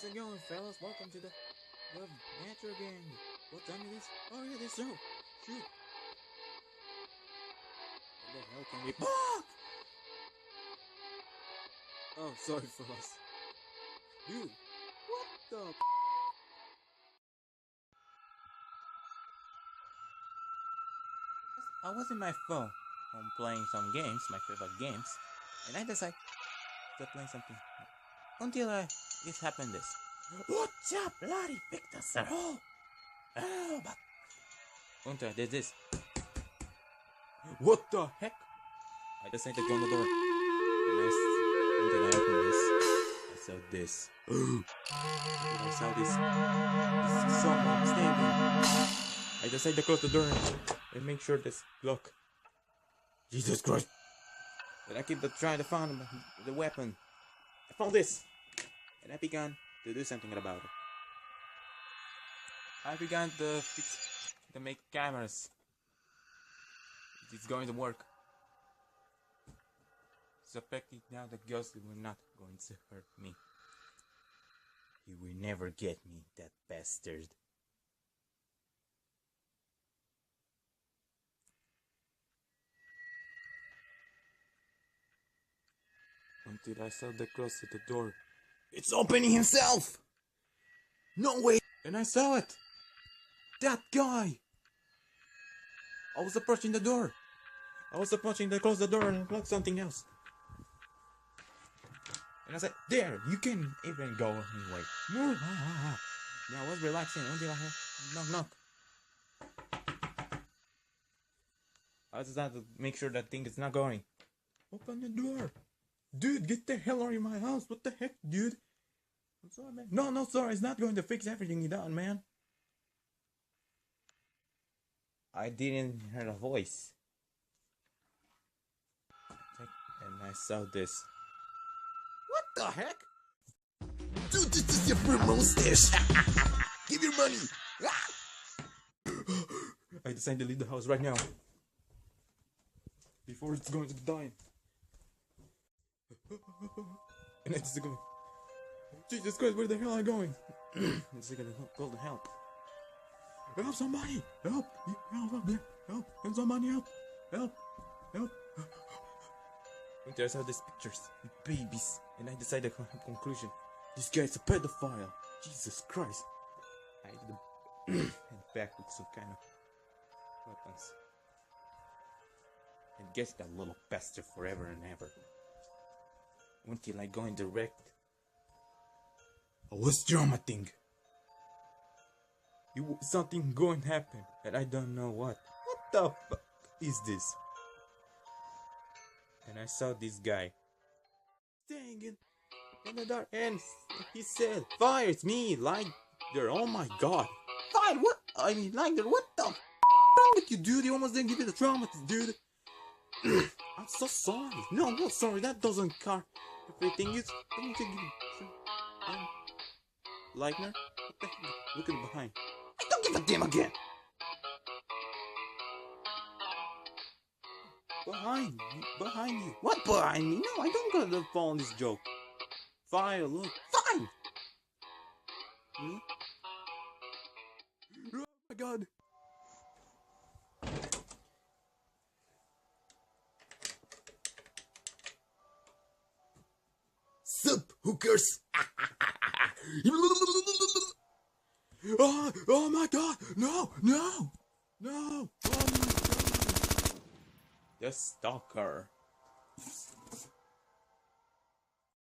How's it going, fellas? Welcome to the Natural Gang. What time is this? Oh yeah, this show. Shoot. What the hell can we? Ah! Oh, sorry, fellas. Dude, what the? I was in my phone. I'm playing some games, my favorite games, and I decided to play something until it happened. This. What's up, bloody Victor? Oh, but until I did this. What the heck? I decided to go on the door, and then I opened this. I saw this. I saw this someone standing. I decided to close the door and make sure this lock. Jesus Christ! But I keep trying to find the weapon. I found this, and I began to do something about it. I began to make cameras. It's going to work. Suspecting now the ghost will not going to hurt me. He will never get me, that bastard. Until I saw the close to the door. It's opening himself! No way! And I saw it! That guy! I was approaching the door. I was approaching to close the door and unlock something else. And I said, there, you can even go anyway. Now I was relaxing until I heard knock. I just had to make sure that thing is not going. Open the door. Dude, get the hell out of my house. What the heck, dude? I'm sorry, man. No, sorry. It's not going to fix everything you done, man. I didn't hear a voice. And I saw this. What the heck? Dude, this is your promo stash. Give your money. I decided to leave the house right now. Before it's going to die. And it's going. Jesus Christ, where the hell am I going? It's gonna call the help. Help somebody! Help! Help up there! Help! Help somebody! Help! Until I saw these pictures with babies, and I decided to have conclusion. This guy's a pedophile. Jesus Christ! I had to head back with some kind of weapons and guess that little bastard forever and ever. Until I go in direct. I was dramating. Something going to happen, and I don't know what. What the fuck is this? And I saw this guy staying in the dark, and he said, "Fire, it's me, Lighter." Oh my god, fire! What? I mean, Lighter. What the f wrong with you, dude? You almost didn't give me the trauma, dude. I'm so sorry. No, I'm not sorry. That doesn't car. Everything is. I need to give you. Lightner? What the hell? Look at behind. I don't give a damn again! Behind you. What behind me? No, I don't gotta fall on this joke. Fire, look. Fine! Hmm? Oh my god. Sup, hookers? Oh my god! No! Oh my god! The Stalker.